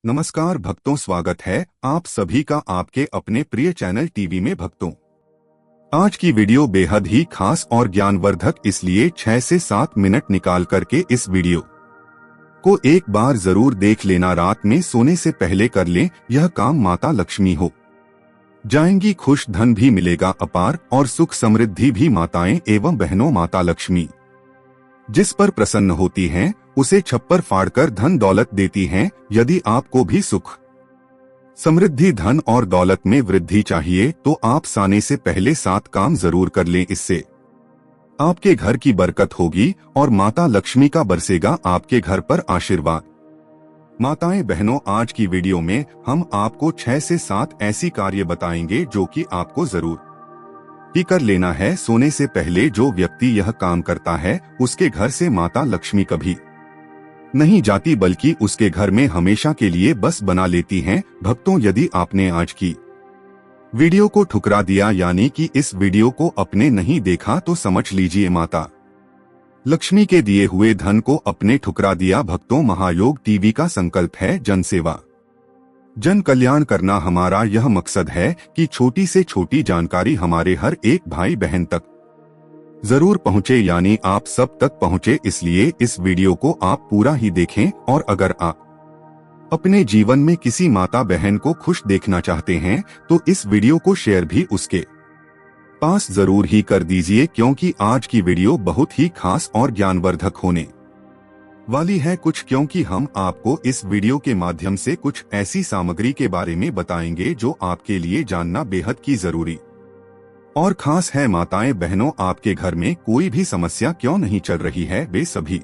नमस्कार भक्तों, स्वागत है आप सभी का आपके अपने प्रिय चैनल टीवी में भक्तों। आज की वीडियो बेहद ही खास और ज्ञानवर्धक, इसलिए 6 से 7 मिनट निकाल करके इस वीडियो को एक बार जरूर देख लेना। रात में सोने से पहले कर लें, यह काम माता लक्ष्मी हो जाएंगी खुश, धन भी मिलेगा अपार और सुख समृद्धि भी। माताएं एवं बहनों, माता लक्ष्मी जिस पर प्रसन्न होती हैं उसे छप्पर फाड़कर धन दौलत देती हैं। यदि आपको भी सुख समृद्धि, धन और दौलत में वृद्धि चाहिए तो आप सोने से पहले 7 काम जरूर कर लें। इससे आपके घर की बरकत होगी और माता लक्ष्मी का बरसेगा आपके घर पर आशीर्वाद। माताएं बहनों, आज की वीडियो में हम आपको 6 से 7 ऐसी कार्य बताएंगे जो कि आपको जरूर ही कर लेना है सोने से पहले। जो व्यक्ति यह काम करता है उसके घर से माता लक्ष्मी कभी नहीं जाती, बल्कि उसके घर में हमेशा के लिए बस बना लेती हैं। भक्तों, यदि आपने आज की वीडियो को ठुकरा दिया, यानी कि इस वीडियो को अपने नहीं देखा, तो समझ लीजिए माता लक्ष्मी के दिए हुए धन को अपने ठुकरा दिया। भक्तों, महायोग टीवी का संकल्प है जन सेवा, जन कल्याण करना। हमारा यह मकसद है कि छोटी से छोटी जानकारी हमारे हर एक भाई बहन तक जरूर पहुंचे, यानी आप सब तक पहुंचे। इसलिए इस वीडियो को आप पूरा ही देखें और अगर आप अपने जीवन में किसी माता बहन को खुश देखना चाहते हैं तो इस वीडियो को शेयर भी उसके पास जरूर ही कर दीजिए, क्योंकि आज की वीडियो बहुत ही खास और ज्ञानवर्धक होने वाली है। क्योंकि हम आपको इस वीडियो के माध्यम से कुछ ऐसी सामग्री के बारे में बताएंगे जो आपके लिए जानना बेहद की जरूरी और खास है। माताएं बहनों, आपके घर में कोई भी समस्या क्यों नहीं चल रही है, वे सभी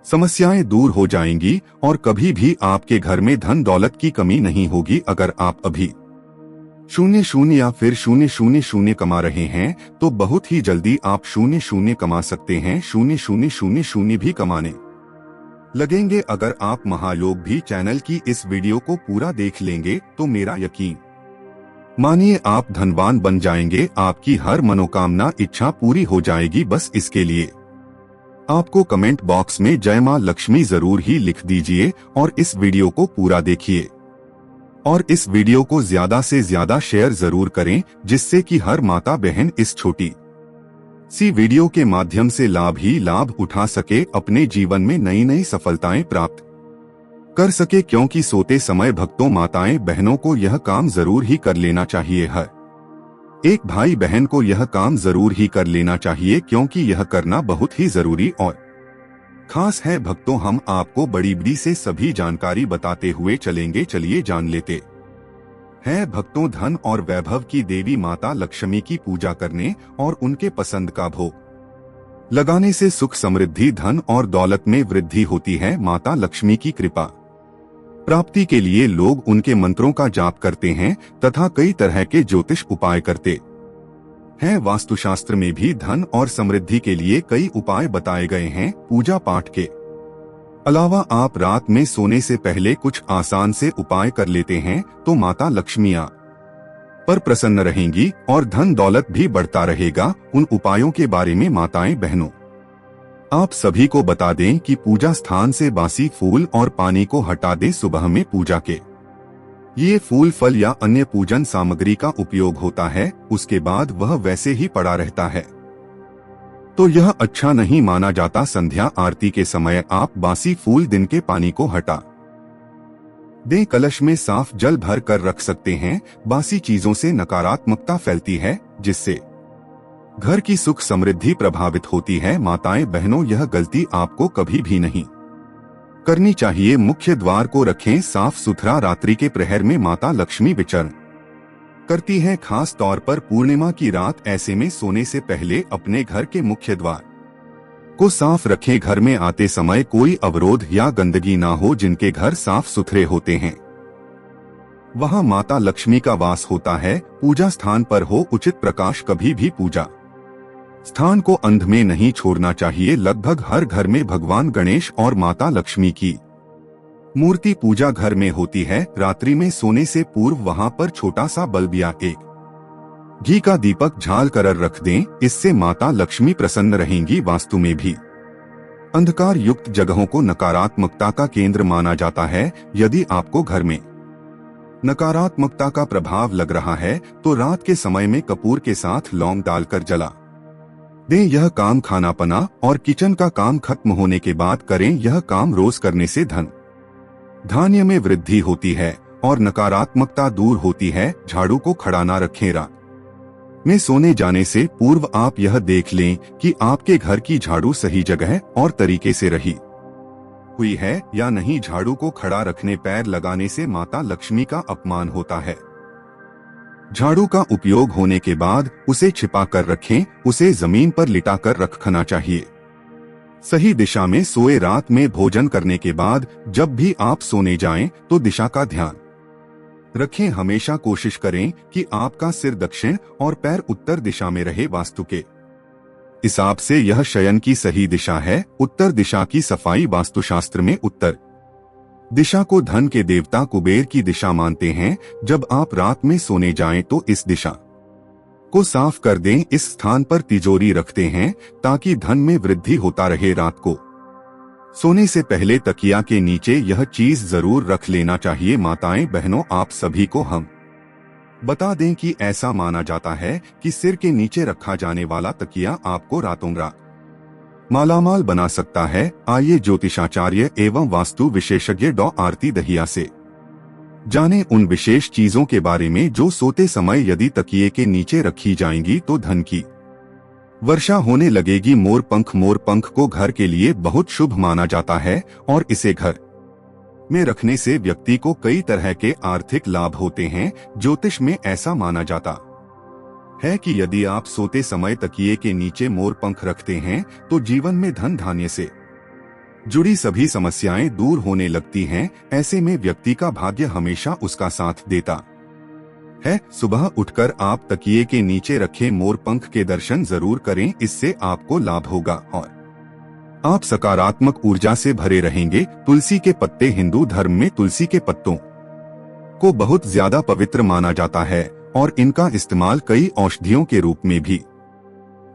समस्याएं दूर हो जाएंगी और कभी भी आपके घर में धन दौलत की कमी नहीं होगी। अगर आप अभी 0 या फिर 0 कमा रहे हैं तो बहुत ही जल्दी आप 0 कमा सकते हैं। 0 भी कमाने लगेंगे। अगर आप महायोग भी चैनल की इस वीडियो को पूरा देख लेंगे तो मेरा यकीन मानिए आप धनवान बन जाएंगे। आपकी हर मनोकामना इच्छा पूरी हो जाएगी। बस इसके लिए आपको कमेंट बॉक्स में जय मां लक्ष्मी जरूर ही लिख दीजिए और इस वीडियो को पूरा देखिए और इस वीडियो को ज्यादा से ज्यादा शेयर जरूर करें, जिससे कि हर माता बहन इस छोटी सी वीडियो के माध्यम से लाभ ही लाभ उठा सके, अपने जीवन में नई नई सफलताएं प्राप्त कर सके। क्योंकि सोते समय भक्तों, माताएं बहनों को यह काम जरूर ही कर लेना चाहिए। हर एक भाई बहन को यह काम जरूर ही कर लेना चाहिए, क्योंकि यह करना बहुत ही जरूरी और खास है। भक्तों, हम आपको बड़ी बड़ी से सभी जानकारी बताते हुए चलेंगे। चलिए जान लेते हैं। भक्तों, धन और वैभव की देवी माता लक्ष्मी की पूजा करने और उनके पसंद का भोग लगाने से सुख समृद्धि, धन और दौलत में वृद्धि होती है। माता लक्ष्मी की कृपा प्राप्ति के लिए लोग उनके मंत्रों का जाप करते हैं तथा कई तरह के ज्योतिष उपाय करते हैं। वास्तुशास्त्र में भी धन और समृद्धि के लिए कई उपाय बताए गए हैं। पूजा पाठ के अलावा आप रात में सोने से पहले कुछ आसान से उपाय कर लेते हैं तो माता लक्ष्मी आप पर प्रसन्न रहेंगी और धन दौलत भी बढ़ता रहेगा। उन उपायों के बारे में माताएं बहनों, आप सभी को बता दें कि पूजा स्थान से बासी फूल और पानी को हटा दें। सुबह में पूजा के ये फूल, फल या अन्य पूजन सामग्री का उपयोग होता है, उसके बाद वह वैसे ही पड़ा रहता है तो यह अच्छा नहीं माना जाता। संध्या आरती के समय आप बासी फूल दिन के पानी को हटा दें। कलश में साफ जल भर कर रख सकते हैं। बासी चीजों से नकारात्मकता फैलती है, जिससे घर की सुख समृद्धि प्रभावित होती है। माताएं बहनों, यह गलती आपको कभी भी नहीं करनी चाहिए। मुख्य द्वार को रखें साफ सुथरा। रात्रि के प्रहर में माता लक्ष्मी विचरण करती हैं, खास तौर पर पूर्णिमा की रात। ऐसे में सोने से पहले अपने घर के मुख्य द्वार को साफ रखें। घर में आते समय कोई अवरोध या गंदगी ना हो। जिनके घर साफ सुथरे होते हैं वहां माता लक्ष्मी का वास होता है। पूजा स्थान पर हो उचित प्रकाश। कभी भी पूजा स्थान को अंध में नहीं छोड़ना चाहिए। लगभग हर घर में भगवान गणेश और माता लक्ष्मी की मूर्ति पूजा घर में होती है। रात्रि में सोने से पूर्व वहां पर छोटा सा बल्ब या एक घी का दीपक झाल कर रख दें। इससे माता लक्ष्मी प्रसन्न रहेंगी। वास्तु में भी अंधकार युक्त जगहों को नकारात्मकता का केंद्र माना जाता है। यदि आपको घर में नकारात्मकता का प्रभाव लग रहा है तो रात के समय में कपूर के साथ लौंग डालकर जला दें। यह काम खाना पना और किचन का काम खत्म होने के बाद करें। यह काम रोज करने से धन धान्य में वृद्धि होती है और नकारात्मकता दूर होती है। झाड़ू को खड़ा ना रखें। रात में सोने जाने से पूर्व आप यह देख लें कि आपके घर की झाड़ू सही जगह और तरीके से रही हुई है या नहीं। झाड़ू को खड़ा रखने पैर लगाने से माता लक्ष्मी का अपमान होता है। झाड़ू का उपयोग होने के बाद उसे छिपा कर रखें। उसे जमीन पर लिटा कर रखना चाहिए। सही दिशा में सोए। रात में भोजन करने के बाद जब भी आप सोने जाएं तो दिशा का ध्यान रखें। हमेशा कोशिश करें कि आपका सिर दक्षिण और पैर उत्तर दिशा में रहे। वास्तु के हिसाब से यह शयन की सही दिशा है। उत्तर दिशा की सफाई। वास्तुशास्त्र में उत्तर दिशा को धन के देवता कुबेर की दिशा मानते हैं। जब आप रात में सोने जाएं तो इस दिशा को साफ कर दें। इस स्थान पर तिजोरी रखते हैं ताकि धन में वृद्धि होता रहे। रात को सोने से पहले तकिया के नीचे यह चीज जरूर रख लेना चाहिए। माताएं बहनों, आप सभी को हम बता दें कि ऐसा माना जाता है कि सिर के नीचे रखा जाने वाला तकिया आपको रातों रात मालामाल बना सकता है। आइए ज्योतिषाचार्य एवं वास्तु विशेषज्ञ डॉ आरती दहिया से जाने उन विशेष चीजों के बारे में जो सोते समय यदि तकिए के नीचे रखी जाएंगी तो धन की वर्षा होने लगेगी। मोरपंख को घर के लिए बहुत शुभ माना जाता है और इसे घर में रखने से व्यक्ति को कई तरह के आर्थिक लाभ होते हैं। ज्योतिष में ऐसा माना जाता है कि यदि आप सोते समय तकिए के नीचे मोरपंख रखते हैं तो जीवन में धन धान्य से जुड़ी सभी समस्याएं दूर होने लगती हैं। ऐसे में व्यक्ति का भाग्य हमेशा उसका साथ देता है। सुबह उठकर आप तकिए के नीचे रखे मोरपंख के दर्शन जरूर करें। इससे आपको लाभ होगा और आप सकारात्मक ऊर्जा से भरे रहेंगे। तुलसी के पत्ते। हिंदू धर्म में तुलसी के पत्तों को बहुत ज्यादा पवित्र माना जाता है और इनका इस्तेमाल कई औषधियों के रूप में भी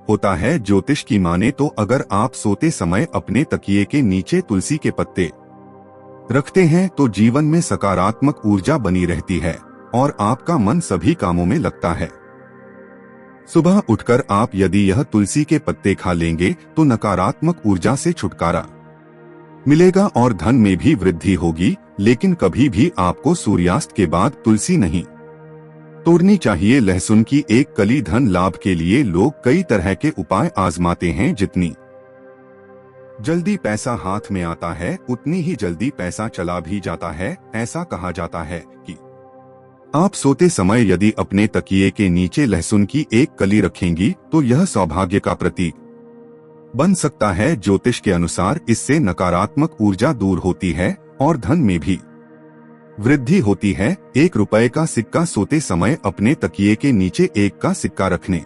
होता है। ज्योतिष की माने तो अगर आप सोते समय अपने तकिए के नीचे तुलसी के पत्ते रखते हैं तो जीवन में सकारात्मक ऊर्जा बनी रहती है और आपका मन सभी कामों में लगता है। सुबह उठकर आप यदि यह तुलसी के पत्ते खा लेंगे तो नकारात्मक ऊर्जा से छुटकारा मिलेगा और धन में भी वृद्धि होगी। लेकिन कभी भी आपको सूर्यास्त के बाद तुलसी नहीं तोड़नी चाहिए। लहसुन की एक कली। धन लाभ के लिए लोग कई तरह के उपाय आजमाते हैं। जितनी जल्दी पैसा हाथ में आता है उतनी ही जल्दी पैसा चला भी जाता है। ऐसा कहा जाता है कि आप सोते समय यदि अपने तकिए के नीचे लहसुन की एक कली रखेंगी तो यह सौभाग्य का प्रतीक बन सकता है। ज्योतिष के अनुसार इससे नकारात्मक ऊर्जा दूर होती है और धन में भी वृद्धि होती है। 1 रुपए का सिक्का। सोते समय अपने तकिए के नीचे 1 का सिक्का रखने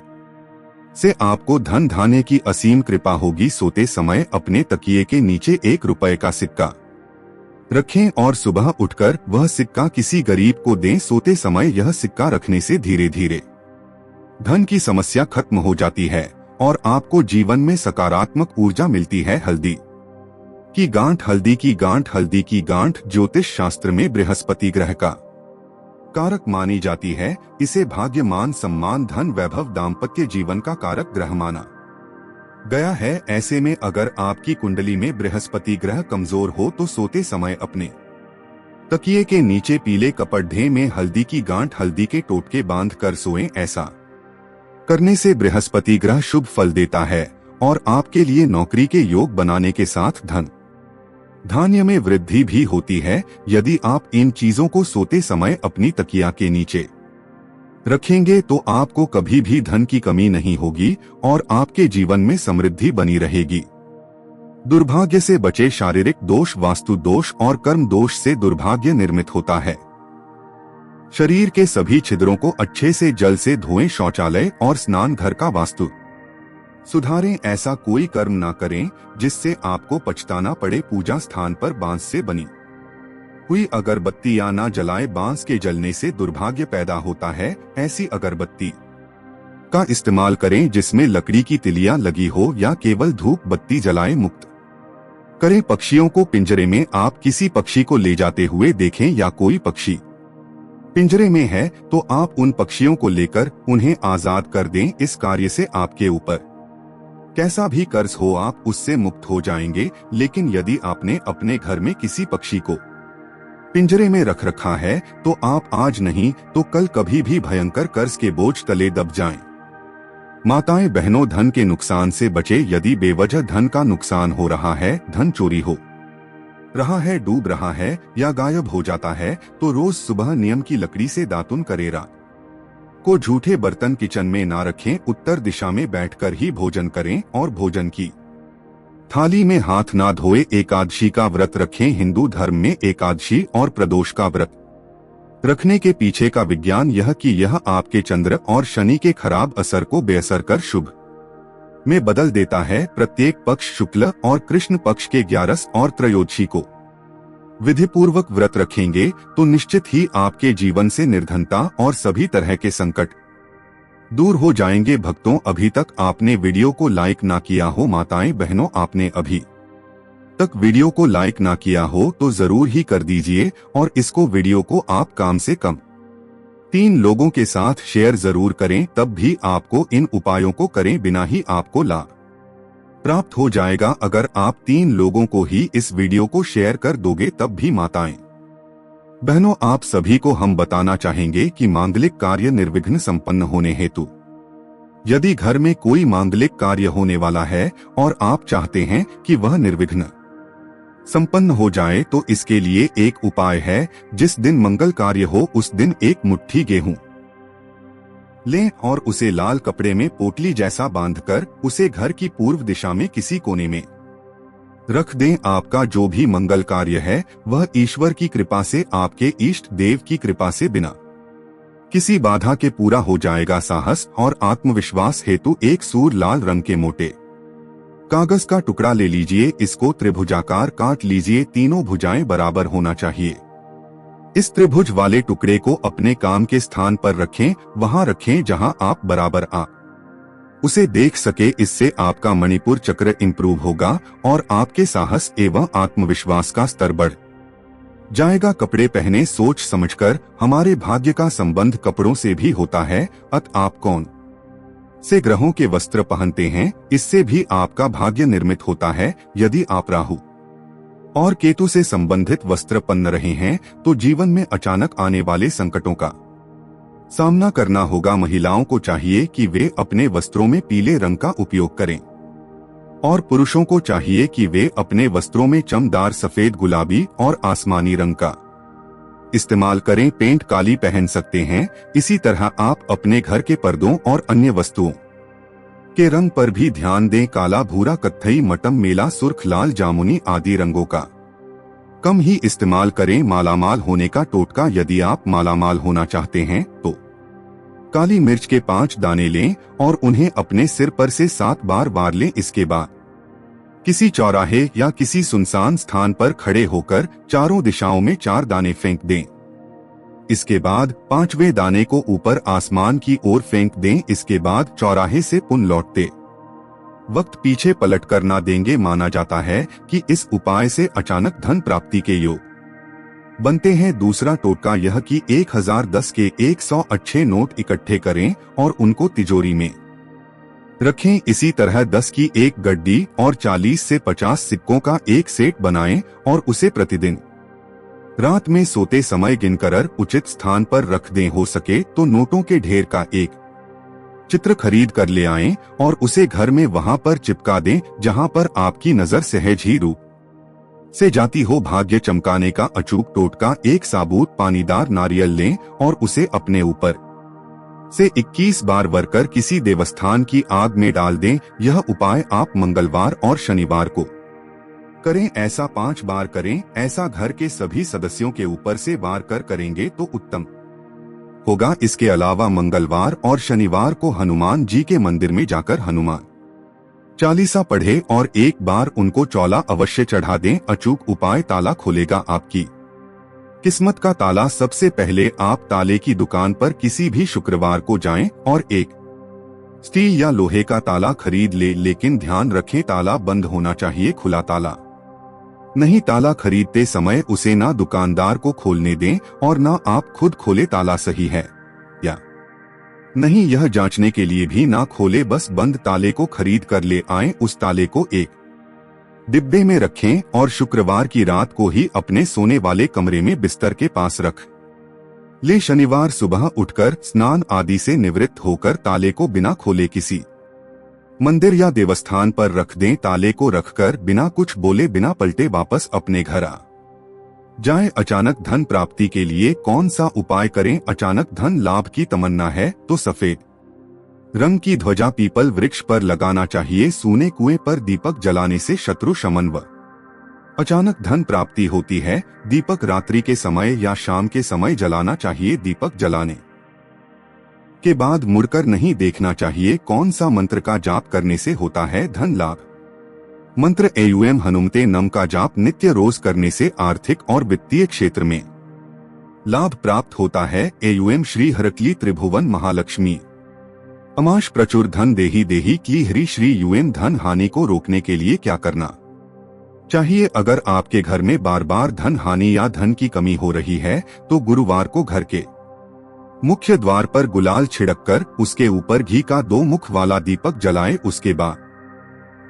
से आपको धन धान्य की असीम कृपा होगी। सोते समय अपने तकिए के नीचे 1 रुपए का सिक्का रखें और सुबह उठकर वह सिक्का किसी गरीब को दें। सोते समय यह सिक्का रखने से धीरे धीरे धन की समस्या खत्म हो जाती है और आपको जीवन में सकारात्मक ऊर्जा मिलती है। हल्दी की गांठ। हल्दी की गांठ। हल्दी की गांठ ज्योतिष शास्त्र में बृहस्पति ग्रह का कारक मानी जाती है। इसे भाग्य, मान, सम्मान, धन, वैभव, दाम्पत्य जीवन का कारक ग्रह माना गया है। ऐसे में अगर आपकी कुंडली में बृहस्पति ग्रह कमजोर हो तो सोते समय अपने तकिए के नीचे पीले कपड़े में हल्दी की गांठ, हल्दी के टोटके बांध कर सोएं। ऐसा करने से बृहस्पति ग्रह शुभ फल देता है और आपके लिए नौकरी के योग बनाने के साथ धन धान्य में वृद्धि भी होती है। यदि आप इन चीजों को सोते समय अपनी तकिया के नीचे रखेंगे तो आपको कभी भी धन की कमी नहीं होगी और आपके जीवन में समृद्धि बनी रहेगी। दुर्भाग्य से बचे। शारीरिक दोष, वास्तु दोष और कर्म दोष से दुर्भाग्य निर्मित होता है। शरीर के सभी छिद्रों को अच्छे से जल से धोएं। शौचालय और स्नान घर का वास्तु सुधारें। ऐसा कोई कर्म ना करें जिससे आपको पछताना पड़े। पूजा स्थान पर बांस से बनी हुई अगरबत्ती या ना जलाएं। बांस के जलने से दुर्भाग्य पैदा होता है। ऐसी अगरबत्ती का इस्तेमाल करें जिसमें लकड़ी की तिलियां लगी हो या केवल धूप बत्ती जलाएं। मुक्त करें पक्षियों को पिंजरे में। आप किसी पक्षी को ले जाते हुए देखें या कोई पक्षी पिंजरे में है तो आप उन पक्षियों को लेकर उन्हें आजाद कर दें। इस कार्य से आपके ऊपर कैसा भी कर्ज हो आप उससे मुक्त हो जाएंगे। लेकिन यदि आपने अपने घर में किसी पक्षी को पिंजरे में रख रखा है तो आप आज नहीं तो कल कभी भी भयंकर कर्ज के बोझ तले दब जाएं। माताएं बहनों, धन के नुकसान से बचे। यदि बेवजह धन का नुकसान हो रहा है, धन चोरी हो रहा है, डूब रहा है या गायब हो जाता है तो रोज सुबह नियम की लकड़ी से दातुन करे। रात को झूठे बर्तन किचन में ना रखें। उत्तर दिशा में बैठकर ही भोजन करें और भोजन की थाली में हाथ ना धोए। एकादशी का व्रत रखें। हिंदू धर्म में एकादशी और प्रदोष का व्रत रखने के पीछे का विज्ञान यह कि यह आपके चंद्र और शनि के खराब असर को बेअसर कर शुभ में बदल देता है। प्रत्येक पक्ष शुक्ल और कृष्ण पक्ष के 11 और त्रयोदशी को विधि पूर्वक व्रत रखेंगे तो निश्चित ही आपके जीवन से निर्धनता और सभी तरह के संकट दूर हो जाएंगे। भक्तों, अभी तक आपने वीडियो को लाइक ना किया हो, माताएं बहनों आपने अभी तक वीडियो को लाइक ना किया हो तो जरूर ही कर दीजिए और इसको वीडियो को आप कम से कम 3 लोगों के साथ शेयर जरूर करें। तब भी आपको इन उपायों को करें बिना ही आपको लाभ प्राप्त हो जाएगा। अगर आप 3 लोगों को ही इस वीडियो को शेयर कर दोगे तब भी माताएं बहनों आप सभी को हम बताना चाहेंगे कि मांगलिक कार्य निर्विघ्न संपन्न होने हेतु यदि घर में कोई मांगलिक कार्य होने वाला है और आप चाहते हैं कि वह निर्विघ्न संपन्न हो जाए तो इसके लिए एक उपाय है। जिस दिन मंगल कार्य हो उस दिन 1 मुट्ठी गेहूं लें और उसे लाल कपड़े में पोटली जैसा बांधकर उसे घर की पूर्व दिशा में किसी कोने में रख दें। आपका जो भी मंगल कार्य है वह ईश्वर की कृपा से, आपके इष्ट देव की कृपा से बिना किसी बाधा के पूरा हो जाएगा। साहस और आत्मविश्वास हेतु एक सूर लाल रंग के मोटे कागज का टुकड़ा ले लीजिए। इसको त्रिभुजाकार काट लीजिए। तीनों भुजाएं बराबर होना चाहिए। इस त्रिभुज वाले टुकड़े को अपने काम के स्थान पर रखें, वहां रखें जहां आप बराबर उसे देख सके। इससे आपका मणिपुर चक्र इंप्रूव होगा और आपके साहस एवं आत्मविश्वास का स्तर बढ़ जाएगा। कपड़े पहने सोच समझकर। हमारे भाग्य का संबंध कपड़ों से भी होता है। आप कौन से ग्रहों के वस्त्र पहनते हैं इससे भी आपका भाग्य निर्मित होता है। यदि आप राहु और केतु से संबंधित वस्त्र पहन रहे हैं तो जीवन में अचानक आने वाले संकटों का सामना करना होगा। महिलाओं को चाहिए कि वे अपने वस्त्रों में पीले रंग का उपयोग करें और पुरुषों को चाहिए कि वे अपने वस्त्रों में चमकदार सफेद, गुलाबी और आसमानी रंग का इस्तेमाल करें। पेंट काली पहन सकते हैं। इसी तरह आप अपने घर के पर्दों और अन्य वस्तुओं के रंग पर भी ध्यान दें। काला, भूरा, कत्थई, मटम, मेला, सुर्ख, लाल, जामुनी आदि रंगों का कम ही इस्तेमाल करें। मालामाल होने का टोटका। यदि आप मालामाल होना चाहते हैं तो काली मिर्च के 5 दाने लें और उन्हें अपने सिर पर से 7 बार वार लें। इसके बाद किसी चौराहे या किसी सुनसान स्थान पर खड़े होकर चारों दिशाओं में 4 दाने फेंक दें। इसके बाद 5वें दाने को ऊपर आसमान की ओर फेंक दें। इसके बाद चौराहे से पुनः लौटते वक्त पीछे पलट कर ना देंगे। माना जाता है कि इस उपाय से अचानक धन प्राप्ति के योग बनते हैं। दूसरा टोटका यह कि 1010 के 100 अच्छे नोट इकट्ठे करें और उनको तिजोरी में रखें। इसी तरह 10 की एक गड्डी और 40 से 50 सिक्कों का एक सेट बनाएं और उसे प्रतिदिन रात में सोते समय गिनकर उचित स्थान पर रख दें। हो सके तो नोटों के ढेर का एक चित्र खरीद कर ले आएं और उसे घर में वहां पर चिपका दें जहां पर आपकी नजर सहज ही रूप से जाती हो। भाग्य चमकाने का अचूक टोटका। एक साबुत पानीदार नारियल लें और उसे अपने ऊपर से 21 बार वरकर किसी देवस्थान की आग में डाल दें। यह उपाय आप मंगलवार और शनिवार को करें। ऐसा 5 बार करें। ऐसा घर के सभी सदस्यों के ऊपर से वार कर करेंगे तो उत्तम होगा। इसके अलावा मंगलवार और शनिवार को हनुमान जी के मंदिर में जाकर हनुमान चालीसा पढ़े और एक बार उनको चौला अवश्य चढ़ा दें। अचूक उपाय ताला खोलेगा आपकी किस्मत का ताला। सबसे पहले आप ताले की दुकान पर किसी भी शुक्रवार को जाएं और एक स्टील या लोहे का ताला खरीद ले, लेकिन ध्यान रखें ताला बंद होना चाहिए। खुला ताला नहीं, ताला खरीदते समय उसे ना दुकानदार को खोलने दें और ना आप खुद खोले ताला सही है या नहीं, यह जांचने के लिए भी ना खोले, बस बंद ताले को खरीद कर ले आएं। उस ताले को एक डिब्बे में रखें और शुक्रवार की रात को ही अपने सोने वाले कमरे में बिस्तर के पास रख ले। शनिवार सुबह उठकर स्नान आदि से निवृत्त होकर ताले को बिना खोले किसी मंदिर या देवस्थान पर रख दें। ताले को रखकर बिना कुछ बोले बिना पलटे वापस अपने घर आ जाएं। अचानक धन प्राप्ति के लिए कौन सा उपाय करें? अचानक धन लाभ की तमन्ना है तो सफेद रंग की ध्वजा पीपल वृक्ष पर लगाना चाहिए। सूने कुएं पर दीपक जलाने से शत्रु शमन व अचानक धन प्राप्ति होती है। दीपक रात्रि के समय या शाम के समय जलाना चाहिए। दीपक जलाने के बाद मुड़कर नहीं देखना चाहिए। कौन सा मंत्र का जाप करने से होता है धन लाभ? मंत्र एयुएम हनुमते नम का जाप नित्य रोज करने से आर्थिक और वित्तीय क्षेत्र में लाभ प्राप्त होता है। एयुएम श्री हरक्ली त्रिभुवन महालक्ष्मी अमाश प्रचुर धन देही देही की हरि श्री यूएम। धन हानि को रोकने के लिए क्या करना चाहिए? अगर आपके घर में बार बार धन हानि या धन की कमी हो रही है तो गुरुवार को घर के मुख्य द्वार पर गुलाल छिड़ककर उसके ऊपर घी का 2 मुख वाला दीपक जलाएं। उसके बाद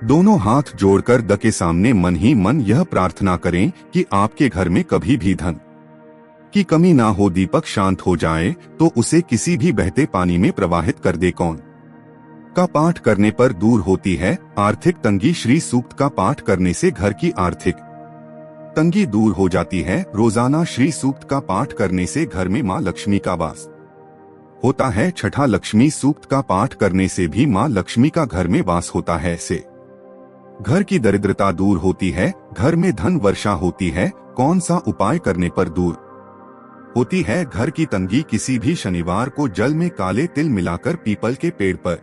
दोनों हाथ जोड़कर द के सामने मन ही मन यह प्रार्थना करें कि आपके घर में कभी भी धन की कमी ना हो। दीपक शांत हो जाए तो उसे किसी भी बहते पानी में प्रवाहित कर दे। कौन का पाठ करने पर दूर होती है आर्थिक तंगी? श्री सूक्त का पाठ करने से घर की आर्थिक तंगी दूर हो जाती है। रोजाना श्री सूक्त का पाठ करने से घर में मां लक्ष्मी का वास होता है। छठा, लक्ष्मी सूक्त का पाठ करने से भी मां लक्ष्मी का घर में वास होता है। से घर की दरिद्रता दूर होती है, घर में धन वर्षा होती है। कौन सा उपाय करने पर दूर होती है घर की तंगी? किसी भी शनिवार को जल में काले तिल मिलाकर पीपल के पेड़ पर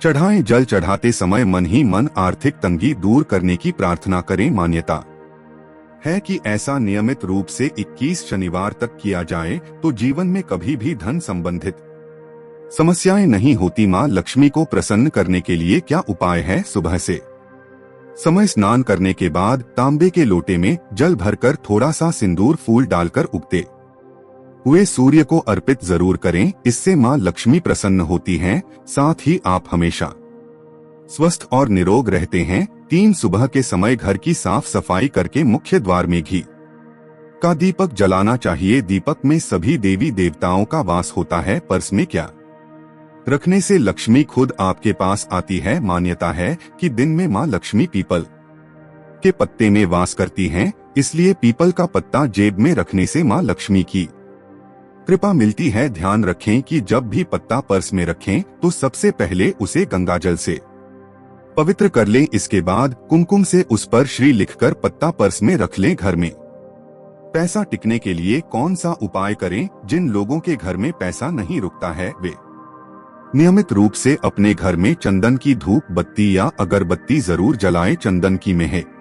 चढ़ाएं। जल चढ़ाते समय मन ही मन आर्थिक तंगी दूर करने की प्रार्थना करें। मान्यता है कि ऐसा नियमित रूप से 21 शनिवार तक किया जाए तो जीवन में कभी भी धन संबंधित समस्याएं नहीं होती। मां लक्ष्मी को प्रसन्न करने के लिए क्या उपाय है? सुबह से समय स्नान करने के बाद तांबे के लोटे में जल भरकर थोड़ा सा सिंदूर फूल डालकर उगते हुए सूर्य को अर्पित जरूर करें। इससे मां लक्ष्मी प्रसन्न होती हैं। साथ ही आप हमेशा स्वस्थ और निरोग रहते हैं। 3, सुबह के समय घर की साफ सफाई करके मुख्य द्वार में घी का दीपक जलाना चाहिए। दीपक में सभी देवी देवताओं का वास होता है। पर्स में क्या रखने से लक्ष्मी खुद आपके पास आती है? मान्यता है कि दिन में मां लक्ष्मी पीपल के पत्ते में वास करती हैं, इसलिए पीपल का पत्ता जेब में रखने से मां लक्ष्मी की कृपा मिलती है। ध्यान रखें कि जब भी पत्ता पर्स में रखें तो सबसे पहले उसे गंगाजल से पवित्र कर लें। इसके बाद कुमकुम से उस पर श्री लिखकर पत्ता पर्स में रख लें। घर में पैसा टिकने के लिए कौन सा उपाय करें? जिन लोगों के घर में पैसा नहीं रुकता है वे नियमित रूप से अपने घर में चंदन की धूप बत्ती या अगरबत्ती जरूर जलाएं। चंदन की महक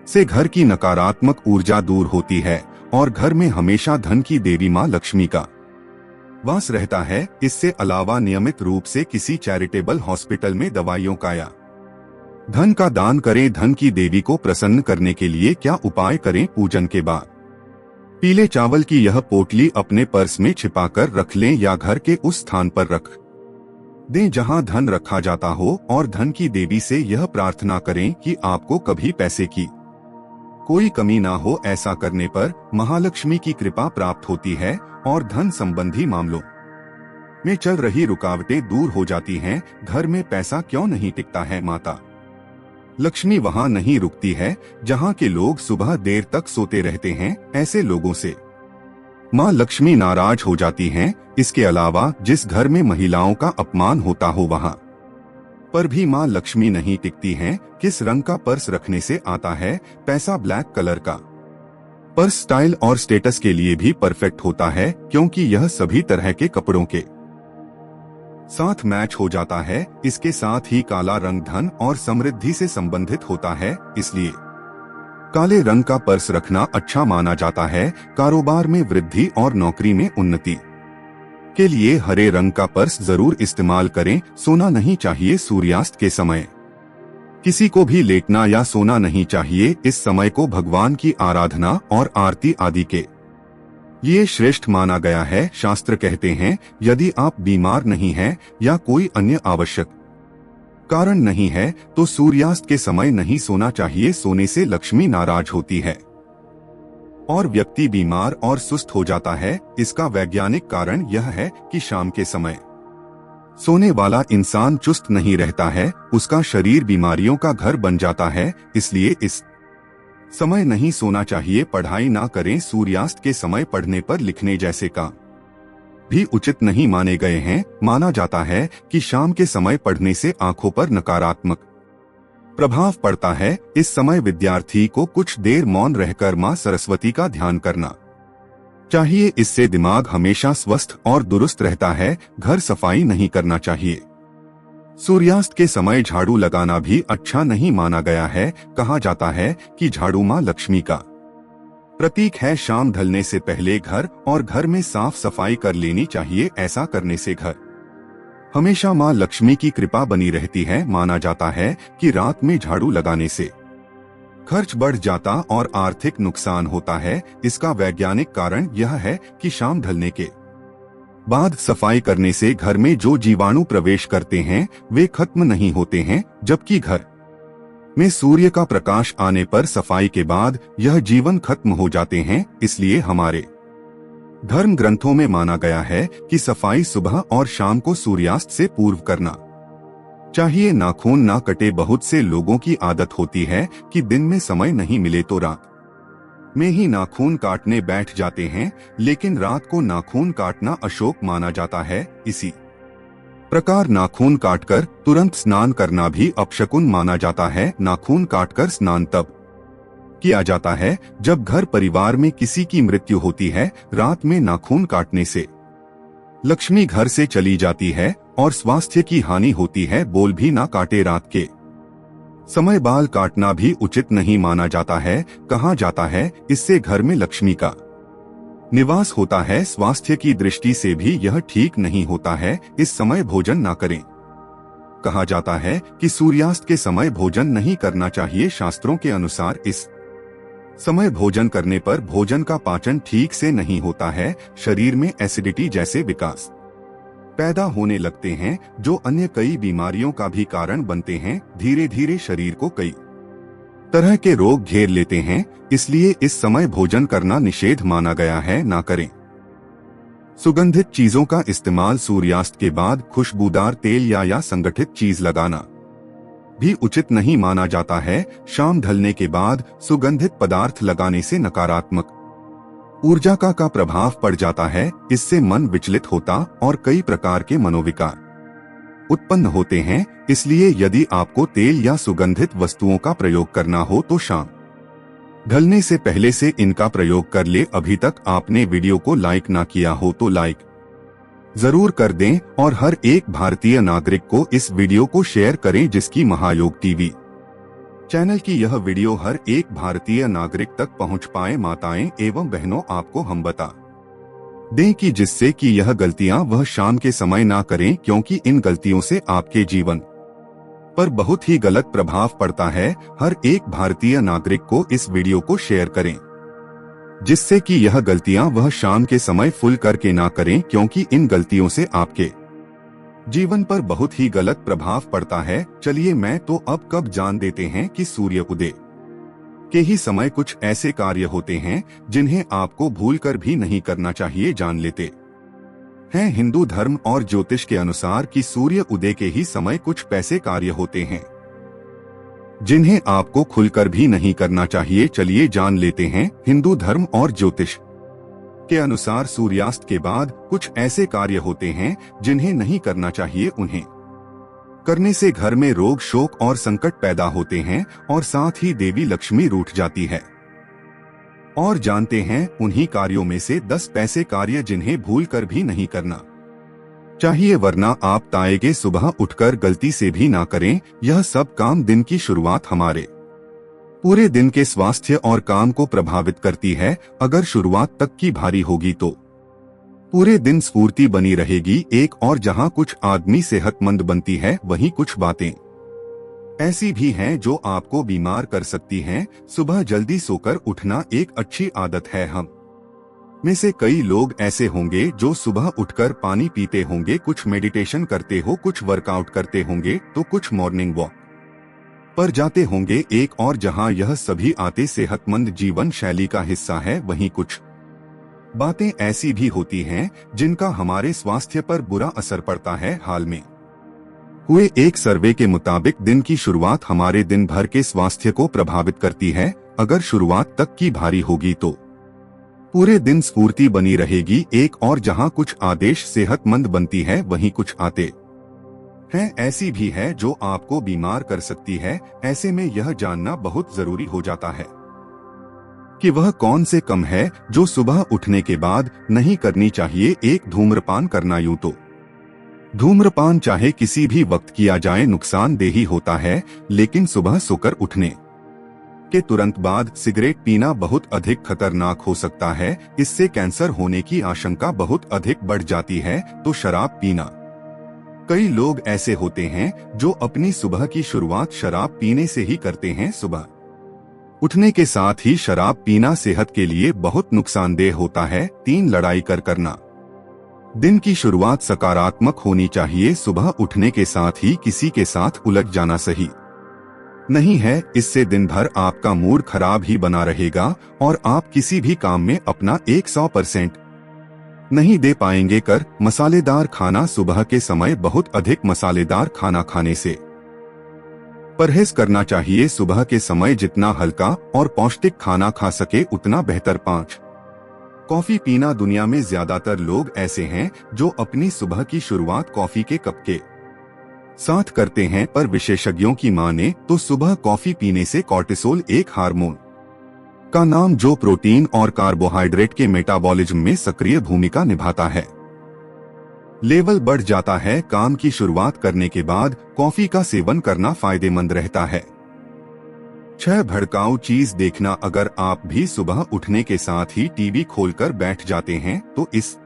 से घर की नकारात्मक ऊर्जा दूर होती है और घर में हमेशा धन की देवी मां लक्ष्मी का वास रहता है। इससे अलावा नियमित रूप से किसी चैरिटेबल हॉस्पिटल में दवाइयों का या धन का दान करें। धन की देवी को प्रसन्न करने के लिए क्या उपाय करें? पूजन के बाद पीले चावल की यह पोटली अपने पर्स में छिपाकर रख लें या घर के उस स्थान पर रख दें जहां धन रखा जाता हो और धन की देवी से यह प्रार्थना करें कि आपको कभी पैसे की कोई कमी ना हो। ऐसा करने पर महालक्ष्मी की कृपा प्राप्त होती है और धन संबंधी मामलों में चल रही रुकावटें दूर हो जाती हैं। घर में पैसा क्यों नहीं टिकता है? माता लक्ष्मी वहां नहीं रुकती है जहां के लोग सुबह देर तक सोते रहते हैं। ऐसे लोगों से मां लक्ष्मी नाराज हो जाती हैं। इसके अलावा जिस घर में महिलाओं का अपमान होता हो वहां पर भी मां लक्ष्मी नहीं टिकती हैं। किस रंग का पर्स रखने से आता है पैसा? ब्लैक कलर का पर्स स्टाइल और स्टेटस के लिए भी परफेक्ट होता है क्योंकि यह सभी तरह के कपड़ों के साथ मैच हो जाता है। इसके साथ ही काला रंग धन और समृद्धि से संबंधित होता है, इसलिए काले रंग का पर्स रखना अच्छा माना जाता है। कारोबार में वृद्धि और नौकरी में उन्नति के लिए हरे रंग का पर्स जरूर इस्तेमाल करें। सोना नहीं चाहिए सूर्यास्त के समय किसी को भी लेटना या सोना नहीं चाहिए। इस समय को भगवान की आराधना और आरती आदि के ये श्रेष्ठ माना गया है। शास्त्र कहते हैं, यदि आप बीमार नहीं हैं या कोई अन्य आवश्यक कारण नहीं है तो सूर्यास्त के समय नहीं सोना चाहिए। सोने से लक्ष्मी नाराज होती है और व्यक्ति बीमार और सुस्त हो जाता है। इसका वैज्ञानिक कारण यह है कि शाम के समय सोने वाला इंसान चुस्त नहीं रहता है, उसका शरीर बीमारियों का घर बन जाता है, इसलिए इस समय नहीं सोना चाहिए। पढ़ाई ना करें। सूर्यास्त के समय पढ़ने पर लिखने जैसे काम भी उचित नहीं माने गए हैं। माना जाता है कि शाम के समय पढ़ने से आंखों पर नकारात्मक प्रभाव पड़ता है। इस समय विद्यार्थी को कुछ देर मौन रहकर मां सरस्वती का ध्यान करना चाहिए। इससे दिमाग हमेशा स्वस्थ और दुरुस्त रहता है। घर सफाई नहीं करना चाहिए। सूर्यास्त के समय झाड़ू लगाना भी अच्छा नहीं माना गया है। कहा जाता है कि झाड़ू मां लक्ष्मी का प्रतीक है। शाम ढलने से पहले घर और घर में साफ सफाई कर लेनी चाहिए। ऐसा करने से घर हमेशा मां लक्ष्मी की कृपा बनी रहती है। माना जाता है कि रात में झाड़ू लगाने से खर्च बढ़ जाता और आर्थिक नुकसान होता है। इसका वैज्ञानिक कारण यह है कि शाम ढलने के बाद सफाई करने से घर में जो जीवाणु प्रवेश करते हैं वे खत्म नहीं होते हैं, जबकि घर में सूर्य का प्रकाश आने पर सफाई के बाद यह जीवन खत्म हो जाते हैं। इसलिए हमारे धर्म ग्रंथों में माना गया है कि सफाई सुबह और शाम को सूर्यास्त से पूर्व करना चाहिए। नाखून ना कटे। बहुत से लोगों की आदत होती है कि दिन में समय नहीं मिले तो रात में ही नाखून काटने बैठ जाते हैं, लेकिन रात को नाखून काटना अशुभ माना जाता है। इसी प्रकार नाखून काटकर तुरंत स्नान करना भी अपशकुन माना जाता है। नाखून काटकर स्नान तब किया जाता है जब घर परिवार में किसी की मृत्यु होती है। रात में नाखून काटने से लक्ष्मी घर से चली जाती है और स्वास्थ्य की हानि होती है। बोल भी ना काटे। रात के समय बाल काटना भी उचित नहीं माना जाता है। कहा जाता है इससे घर में लक्ष्मी का निवास होता है। स्वास्थ्य की दृष्टि से भी यह ठीक नहीं होता है। इस समय भोजन ना करें। कहा जाता है कि सूर्यास्त के समय भोजन नहीं करना चाहिए। शास्त्रों के अनुसार इस समय भोजन करने पर भोजन का पाचन ठीक से नहीं होता है। शरीर में एसिडिटी जैसे विकार पैदा होने लगते हैं, जो अन्य कई बीमारियों का भी कारण बनते हैं। धीरे धीरे शरीर को कई तरह के रोग घेर लेते हैं। इसलिए इस समय भोजन करना निषेध माना गया है। ना करें। सुगंधित चीजों का इस्तेमाल सूर्यास्त के बाद खुशबूदार तेल या संगठित चीज लगाना भी उचित नहीं माना जाता है। शाम ढलने के बाद सुगंधित पदार्थ लगाने से नकारात्मक ऊर्जा का प्रभाव पड़ जाता है। इससे मन विचलित होता और कई प्रकार के मनोविकार उत्पन्न होते हैं। इसलिए यदि आपको तेल या सुगंधित वस्तुओं का प्रयोग करना हो तो शाम ढलने से पहले से इनका प्रयोग कर ले। अभी तक आपने वीडियो को लाइक ना किया हो तो लाइक जरूर कर दें और हर एक भारतीय नागरिक को इस वीडियो को शेयर करें, जिसकी महायोग टीवी चैनल की यह वीडियो हर एक भारतीय नागरिक तक पहुंच पाए। माताएं एवं बहनों, आपको हम बता दें कि जिससे कि यह गलतियां वह शाम के समय ना करें, क्योंकि इन गलतियों से आपके जीवन पर बहुत ही गलत प्रभाव पड़ता है। हर एक भारतीय नागरिक को इस वीडियो को शेयर करें, जिससे कि यह गलतियां वह शाम के समय फुल करके ना करें, क्योंकि इन गलतियों से आपके जीवन पर बहुत ही गलत प्रभाव पड़ता है। चलिए मैं तो अब कब जान देते हैं कि सूर्य उदय के ही समय कुछ ऐसे कार्य होते हैं जिन्हें आपको भूलकर भी नहीं करना चाहिए। जान लेते हैं हिंदू धर्म और ज्योतिष के अनुसार कि सूर्य उदय के ही समय कुछ ऐसे कार्य होते हैं जिन्हें आपको खुलकर भी नहीं करना चाहिए। चलिए जान लेते हैं। हिंदू धर्म और ज्योतिष के अनुसार सूर्यास्त के बाद कुछ ऐसे कार्य होते हैं जिन्हें नहीं करना चाहिए। उन्हें करने से घर में रोग, शोक और संकट पैदा होते हैं और साथ ही देवी लक्ष्मी रूठ जाती है। और जानते हैं उन्हीं कार्यों में से 10 ऐसे कार्य जिन्हें भूलकर भी नहीं करना चाहिए, वरना आप ताएगे सुबह उठकर गलती से भी ना करें। यह सब काम दिन की शुरुआत हमारे पूरे दिन के स्वास्थ्य और काम को प्रभावित करती है। अगर शुरुआत तक की भारी होगी तो पूरे दिन स्फूर्ति बनी रहेगी। एक और जहां कुछ आदमी सेहतमंद बनती है, वहीं कुछ बातें ऐसी भी हैं जो आपको बीमार कर सकती हैं। सुबह जल्दी सोकर उठना एक अच्छी आदत है। हम में से कई लोग ऐसे होंगे जो सुबह उठकर पानी पीते होंगे, कुछ मेडिटेशन करते हो, कुछ वर्कआउट करते होंगे, तो कुछ मॉर्निंग वॉक पर जाते होंगे। एक और जहां यह सभी आते सेहतमंद जीवन शैली का हिस्सा है, वहीं कुछ बातें ऐसी भी होती हैं जिनका हमारे स्वास्थ्य पर बुरा असर पड़ता है। हाल में हुए एक सर्वे के मुताबिक दिन की शुरुआत हमारे दिन भर के स्वास्थ्य को प्रभावित करती है। अगर शुरुआत तक की भारी होगी तो पूरे दिन स्फूर्ति बनी रहेगी। एक और जहां कुछ आदेश सेहतमंद बनती है, वहीं कुछ आते हैं ऐसी भी है जो आपको बीमार कर सकती है। ऐसे में यह जानना बहुत जरूरी हो जाता है कि वह कौन से कम है जो सुबह उठने के बाद नहीं करनी चाहिए। एक, धूम्रपान करना। यूं तो धूम्रपान चाहे किसी भी वक्त किया जाए नुकसानदेही होता है, लेकिन सुबह सोकर उठने के तुरंत बाद सिगरेट पीना बहुत अधिक खतरनाक हो सकता है। इससे कैंसर होने की आशंका बहुत अधिक बढ़ जाती है। तो शराब पीना। कई लोग ऐसे होते हैं जो अपनी सुबह की शुरुआत शराब पीने से ही करते हैं। सुबह उठने के साथ ही शराब पीना सेहत के लिए बहुत नुकसानदेह होता है। 3, लड़ाई करना। दिन की शुरुआत सकारात्मक होनी चाहिए। सुबह उठने के साथ ही किसी के साथ उलझ जाना सही नहीं है। इससे दिन भर आपका मूड खराब ही बना रहेगा और आप किसी भी काम में अपना 100% नहीं दे पाएंगे। मसालेदार खाना। सुबह के समय बहुत अधिक मसालेदार खाना खाने से परहेज करना चाहिए। सुबह के समय जितना हल्का और पौष्टिक खाना खा सके उतना बेहतर। 5, कॉफी पीना। दुनिया में ज्यादातर लोग ऐसे हैं जो अपनी सुबह की शुरुआत कॉफी के कप के साथ करते हैं, पर विशेषज्ञों की माने तो सुबह कॉफी पीने से कॉर्टिसोल, एक हार्मोन का नाम जो प्रोटीन और कार्बोहाइड्रेट के मेटाबॉलिज्म में सक्रिय भूमिका निभाता है, लेवल बढ़ जाता है। काम की शुरुआत करने के बाद कॉफी का सेवन करना फायदेमंद रहता है। 6, भड़काऊ चीज देखना। अगर आप भी सुबह उठने के साथ ही टीवी खोलकर बैठ जाते हैं तो इस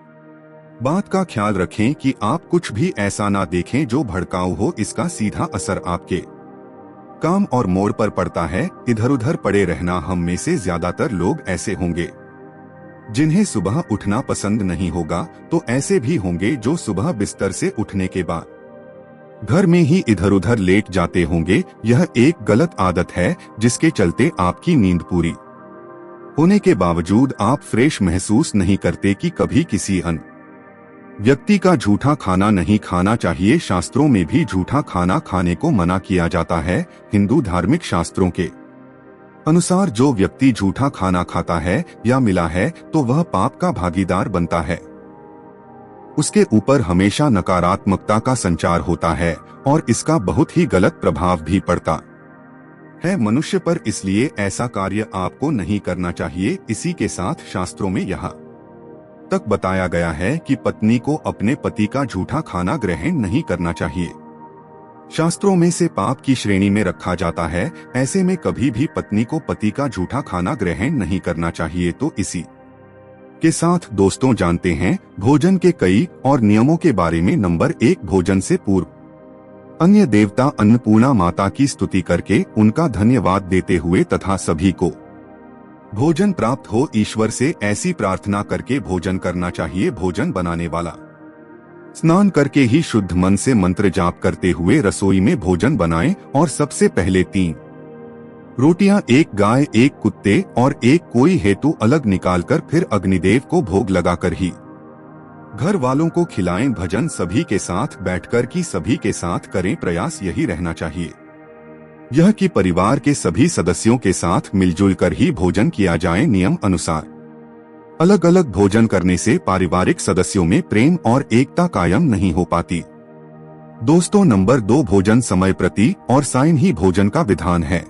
बात का ख्याल रखें कि आप कुछ भी ऐसा ना देखें जो भड़काऊ हो। इसका सीधा असर आपके काम और मूड पर पड़ता है। इधर उधर पड़े रहना। हम में से ज्यादातर लोग ऐसे होंगे जिन्हें सुबह उठना पसंद नहीं होगा, तो ऐसे भी होंगे जो सुबह बिस्तर से उठने के बाद घर में ही इधर उधर लेट जाते होंगे। यह एक गलत आदत है जिसके चलते आपकी नींद पूरी होने के बावजूद आप फ्रेश महसूस नहीं करते। कि कभी किसी अन्य व्यक्ति का झूठा खाना नहीं खाना चाहिए। शास्त्रों में भी झूठा खाना खाने को मना किया जाता है। हिंदू धार्मिक शास्त्रों के अनुसार जो व्यक्ति झूठा खाना खाता है या मिला है तो वह पाप का भागीदार बनता है। उसके ऊपर हमेशा नकारात्मकता का संचार होता है और इसका बहुत ही गलत प्रभाव भी पड़ता है मनुष्य पर। इसलिए ऐसा कार्य आपको नहीं करना चाहिए। इसी के साथ शास्त्रों में यहाँ तक बताया गया है कि पत्नी को अपने पति का झूठा खाना ग्रहण नहीं करना चाहिए। शास्त्रों में से पाप की श्रेणी में रखा जाता है। ऐसे में कभी भी पत्नी को पति का झूठा खाना ग्रहण नहीं करना चाहिए। तो इसी के साथ दोस्तों जानते हैं भोजन के कई और नियमों के बारे में। नंबर 1, भोजन से पूर्व अन्य देवता अन्नपूर्णा माता की स्तुति करके उनका धन्यवाद देते हुए तथा सभी को भोजन प्राप्त हो ईश्वर से ऐसी प्रार्थना करके भोजन करना चाहिए। भोजन बनाने वाला स्नान करके ही शुद्ध मन से मंत्र जाप करते हुए रसोई में भोजन बनाएं और सबसे पहले 3 रोटियां, 1 गाय, 1 कुत्ते और 1 कोई हेतु अलग निकालकर फिर अग्निदेव को भोग लगाकर ही घर वालों को खिलाएं। भजन सभी के साथ बैठकर की सभी के साथ करें। प्रयास यही रहना चाहिए यह कि परिवार के सभी सदस्यों के साथ मिलजुल कर ही भोजन किया जाए। नियम अनुसार अलग अलग भोजन करने से पारिवारिक सदस्यों में प्रेम और एकता कायम नहीं हो पाती। दोस्तों नंबर 2, भोजन समय प्रति और सायं ही भोजन का विधान है।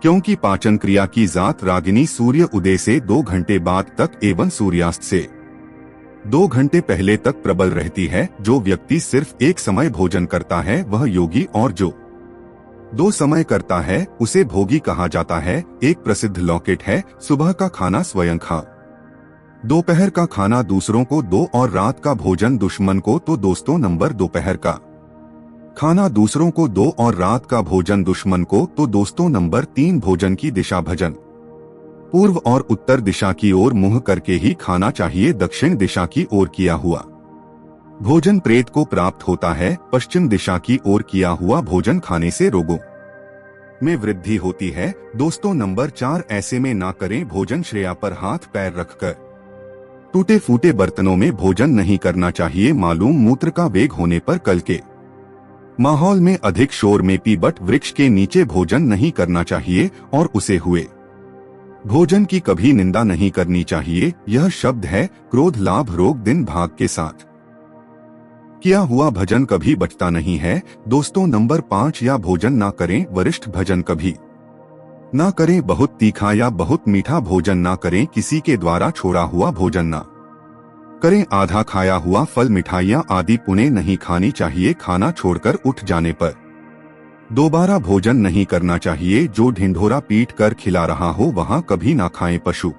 क्योंकि पाचन क्रिया की जात रागिनी सूर्य उदय से 2 घंटे बाद तक एवं सूर्यास्त से 2 घंटे पहले तक प्रबल रहती है। जो व्यक्ति सिर्फ एक समय भोजन करता है वह योगी और जो 2 समय करता है उसे भोगी कहा जाता है। एक प्रसिद्ध लॉकेट है, सुबह का खाना स्वयं खा, दोपहर का खाना दूसरों को दो और रात का भोजन दुश्मन को। तो दोस्तों नंबर दोपहर का खाना दूसरों को दो और रात का भोजन दुश्मन को। तो दोस्तों नंबर 3, भोजन की दिशा भजन। पूर्व और उत्तर दिशा की ओर मुंह करके ही खाना चाहिए। दक्षिण दिशा की ओर किया हुआ भोजन प्रेत को प्राप्त होता है। पश्चिम दिशा की ओर किया हुआ भोजन खाने से रोगों में वृद्धि होती है। दोस्तों नंबर 4, ऐसे में ना करें भोजन। श्रेया पर हाथ पैर रखकर टूटे फूटे बर्तनों में भोजन नहीं करना चाहिए। मालूम मूत्र का वेग होने पर कल के माहौल में अधिक शोर में पीपल वृक्ष के नीचे भोजन नहीं करना चाहिए और उसे हुए भोजन की कभी निंदा नहीं करनी चाहिए। यह शब्द है क्रोध लाभ रोग दिन भाग के साथ किया हुआ भजन कभी बचता नहीं है। दोस्तों नंबर 5, या भोजन ना करें वरिष्ठ भजन कभी ना करें। बहुत तीखा या बहुत मीठा भोजन ना करें। किसी के द्वारा छोड़ा हुआ भोजन ना करें। आधा खाया हुआ फल मिठाइयाँ आदि पुणे नहीं खानी चाहिए। खाना छोड़कर उठ जाने पर दोबारा भोजन नहीं करना चाहिए। जो ढिंढोरा पीट कर खिला रहा हो वहां कभी ना खाएं। पशु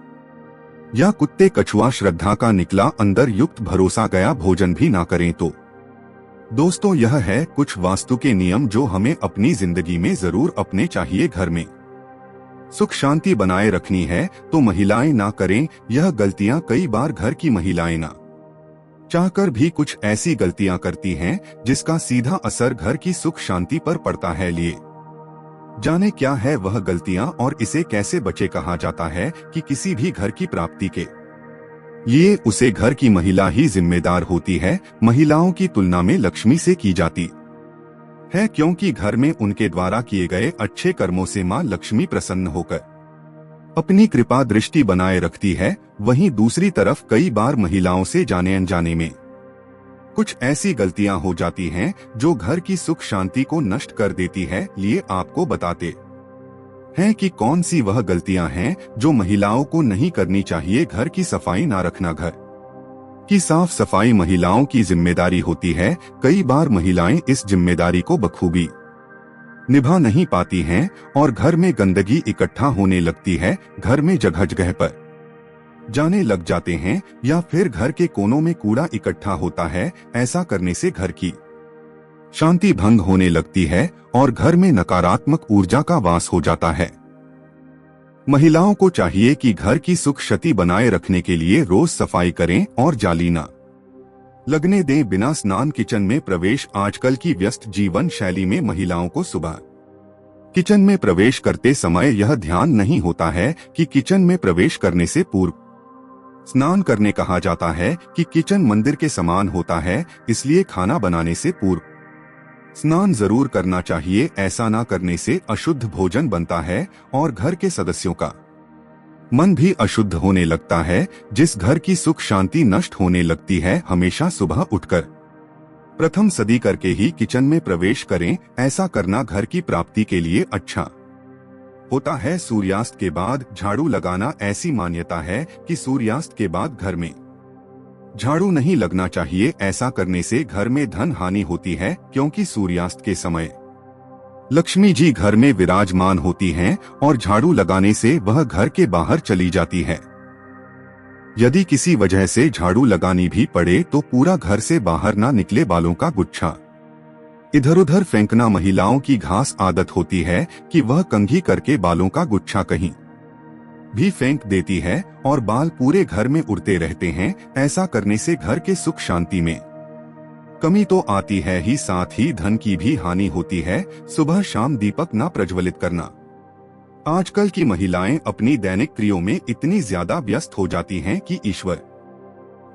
या कुत्ते कछुआ श्रद्धा का निकला अंदर युक्त भरोसा गया भोजन भी ना करें। तो दोस्तों यह है कुछ वास्तु के नियम जो हमें अपनी जिंदगी में जरूर अपने चाहिए। घर में सुख शांति बनाए रखनी है तो महिलाएं ना करें यह गलतियां। कई बार घर की महिलाएं ना चाहकर भी कुछ ऐसी गलतियां करती हैं जिसका सीधा असर घर की सुख शांति पर पड़ता है। लिए जाने क्या है वह गलतियां और इसे कैसे बचे। कहा जाता है कि किसी भी घर की प्राप्ति के लिए उसे घर की महिला ही जिम्मेदार होती है। महिलाओं की तुलना में लक्ष्मी से की जाती है क्योंकि घर में उनके द्वारा किए गए अच्छे कर्मों से मां लक्ष्मी प्रसन्न होकर अपनी कृपा दृष्टि बनाए रखती है। वहीं दूसरी तरफ कई बार महिलाओं से जाने अनजाने में कुछ ऐसी गलतियां हो जाती हैं जो घर की सुख शांति को नष्ट कर देती है। लिए आपको बताते हैं कि कौन सी वह गलतियां हैं जो महिलाओं को नहीं करनी चाहिए। घर की सफाई ना रखना। घर की साफ सफाई महिलाओं की जिम्मेदारी होती है। कई बार महिलाएं इस जिम्मेदारी को बखूबी निभा नहीं पाती हैं और घर में गंदगी इकट्ठा होने लगती है। घर में जगह जगह पर जाने लग जाते हैं या फिर घर के कोनों में कूड़ा इकट्ठा होता है। ऐसा करने से घर की शांति भंग होने लगती है और घर में नकारात्मक ऊर्जा का वास हो जाता है। महिलाओं को चाहिए कि घर की सुख शांति बनाए रखने के लिए रोज सफाई करें और जाली ना लगने दें। बिना स्नान किचन में प्रवेश। आजकल की व्यस्त जीवन शैली में महिलाओं को सुबह किचन में प्रवेश करते समय यह ध्यान नहीं होता है कि किचन में प्रवेश करने से पूर्व स्नान करने कहा जाता है कि किचन मंदिर के समान होता है। इसलिए खाना बनाने से पूर्व स्नान जरूर करना चाहिए। ऐसा ना करने से अशुद्ध भोजन बनता है और घर के सदस्यों का मन भी अशुद्ध होने लगता है जिस घर की सुख शांति नष्ट होने लगती है। हमेशा सुबह उठकर प्रथम सदी करके ही किचन में प्रवेश करें। ऐसा करना घर की प्राप्ति के लिए अच्छा होता है। सूर्यास्त के बाद झाड़ू लगाना। ऐसी मान्यता है कि सूर्यास्त के बाद घर में झाड़ू नहीं लगना चाहिए। ऐसा करने से घर में धन हानि होती है क्योंकि सूर्यास्त के समय लक्ष्मी जी घर में विराजमान होती हैं और झाड़ू लगाने से वह घर के बाहर चली जाती है। यदि किसी वजह से झाड़ू लगानी भी पड़े तो पूरा घर से बाहर ना निकले। बालों का गुच्छा इधर उधर फेंकना। महिलाओं की घास आदत होती है कि वह कंघी करके बालों का गुच्छा कहीं भी फेंक देती है और बाल पूरे घर में उड़ते रहते हैं। ऐसा करने से घर के सुख शांति में कमी तो आती है ही साथ ही धन की भी हानि होती है। सुबह शाम दीपक ना प्रज्वलित करना। आजकल की महिलाएं अपनी दैनिक क्रियाओं में इतनी ज्यादा व्यस्त हो जाती हैं कि ईश्वर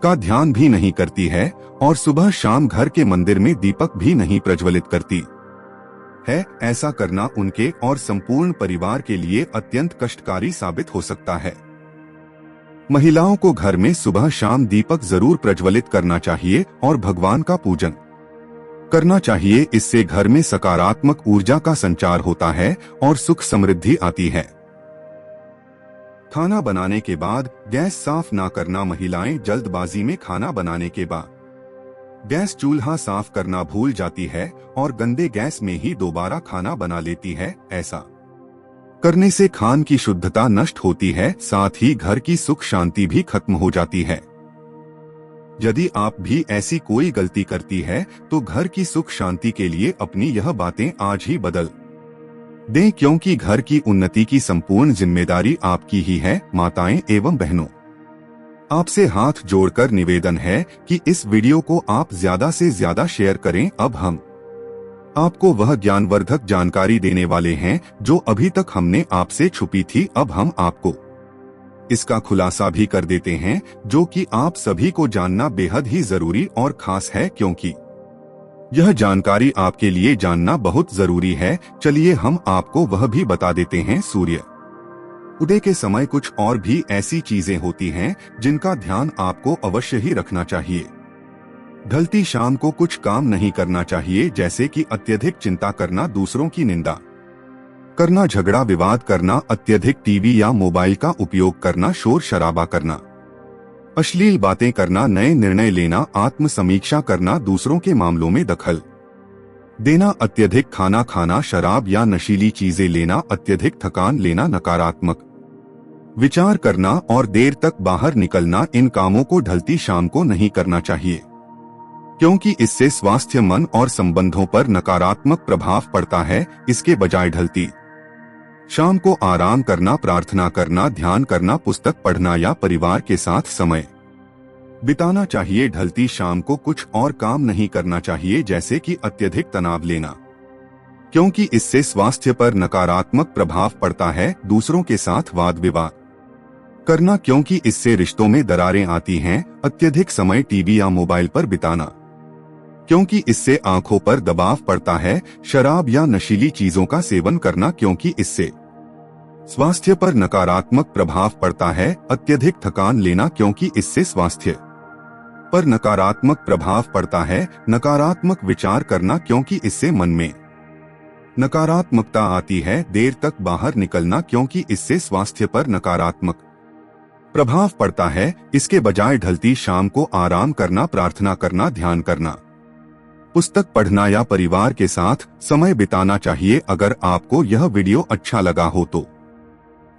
का ध्यान भी नहीं करती है और सुबह शाम घर के मंदिर में दीपक भी नहीं प्रज्वलित करती है। ऐसा करना उनके और संपूर्ण परिवार के लिए अत्यंत कष्टकारी साबित हो सकता है। महिलाओं को घर में सुबह शाम दीपक जरूर प्रज्वलित करना चाहिए और भगवान का पूजन करना चाहिए। इससे घर में सकारात्मक ऊर्जा का संचार होता है और सुख समृद्धि आती है। खाना बनाने के बाद गैस साफ ना करना। महिलाएं जल्दबाजी में खाना बनाने के बाद गैस चूल्हा साफ करना भूल जाती है और गंदे गैस में ही दोबारा खाना बना लेती है। ऐसा करने से खान की शुद्धता नष्ट होती है, साथ ही घर की सुख शांति भी खत्म हो जाती है। यदि आप भी ऐसी कोई गलती करती है तो घर की सुख शांति के लिए अपनी यह बातें आज ही बदल दें, क्योंकि घर की उन्नति की संपूर्ण जिम्मेदारी आपकी ही है। माताएं एवं बहनों, आपसे हाथ जोड़कर निवेदन है कि इस वीडियो को आप ज्यादा से ज्यादा शेयर करें। अब हम आपको वह ज्ञानवर्धक जानकारी देने वाले हैं जो अभी तक हमने आपसे छुपी थी। अब हम आपको इसका खुलासा भी कर देते हैं, जो कि आप सभी को जानना बेहद ही जरूरी और खास है, क्योंकि यह जानकारी आपके लिए जानना बहुत जरूरी है। चलिए हम आपको वह भी बता देते हैं। सूर्य उदय के समय कुछ और भी ऐसी चीजें होती हैं जिनका ध्यान आपको अवश्य ही रखना चाहिए। ढलती शाम को कुछ काम नहीं करना चाहिए, जैसे कि अत्यधिक चिंता करना, दूसरों की निंदा करना, झगड़ा विवाद करना, अत्यधिक टीवी या मोबाइल का उपयोग करना, शोर शराबा करना, अश्लील बातें करना, नए निर्णय लेना, आत्म समीक्षा करना, दूसरों के मामलों में दखल देना, अत्यधिक खाना खाना, शराब या नशीली चीजें लेना, अत्यधिक थकान लेना, नकारात्मक विचार करना और देर तक बाहर निकलना। इन कामों को ढलती शाम को नहीं करना चाहिए, क्योंकि इससे स्वास्थ्य, मन और संबंधों पर नकारात्मक प्रभाव पड़ता है। इसके बजाय ढलती शाम को आराम करना, प्रार्थना करना, ध्यान करना, पुस्तक पढ़ना या परिवार के साथ समय बिताना चाहिए। ढलती शाम को कुछ और काम नहीं करना चाहिए, जैसे कि अत्यधिक तनाव लेना, क्योंकि इससे स्वास्थ्य पर नकारात्मक प्रभाव पड़ता है। दूसरों के साथ वाद विवाद करना, क्योंकि इससे रिश्तों में दरारें आती हैं। अत्यधिक समय टीवी या मोबाइल पर बिताना, क्योंकि इससे आंखों पर दबाव पड़ता है। शराब या नशीली चीजों का सेवन करना, क्योंकि इससे स्वास्थ्य पर नकारात्मक प्रभाव पड़ता है। अत्यधिक थकान लेना, क्योंकि इससे स्वास्थ्य पर नकारात्मक प्रभाव पड़ता है। नकारात्मक विचार करना, क्योंकि इससे मन में नकारात्मकता आती है। देर तक बाहर निकलना, क्योंकि इससे स्वास्थ्य पर नकारात्मक प्रभाव पड़ता है। इसके बजाय ढलती शाम को आराम करना, प्रार्थना करना, ध्यान करना, पुस्तक पढ़ना या परिवार के साथ समय बिताना चाहिए। अगर आपको यह वीडियो अच्छा लगा हो तो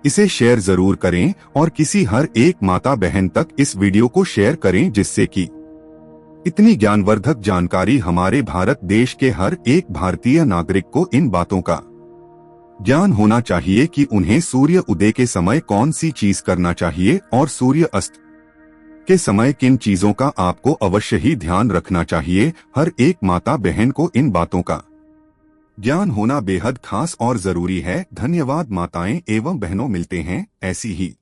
इसे शेयर जरूर करें और किसी हर एक माता बहन तक इस वीडियो को शेयर करें, जिससे कि इतनी ज्ञानवर्धक जानकारी हमारे भारत देश के हर एक भारतीय नागरिक को इन बातों का ज्ञान होना चाहिए कि उन्हें सूर्य उदय के समय कौन सी चीज करना चाहिए और सूर्य अस्त के समय किन चीजों का आपको अवश्य ही ध्यान रखना चाहिए। हर एक माता बहन को इन बातों का ज्ञान होना बेहद खास और जरूरी है। धन्यवाद माताएं एवं बहनों, मिलते हैं ऐसी ही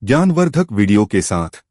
ज्ञानवर्धक वीडियो के साथ।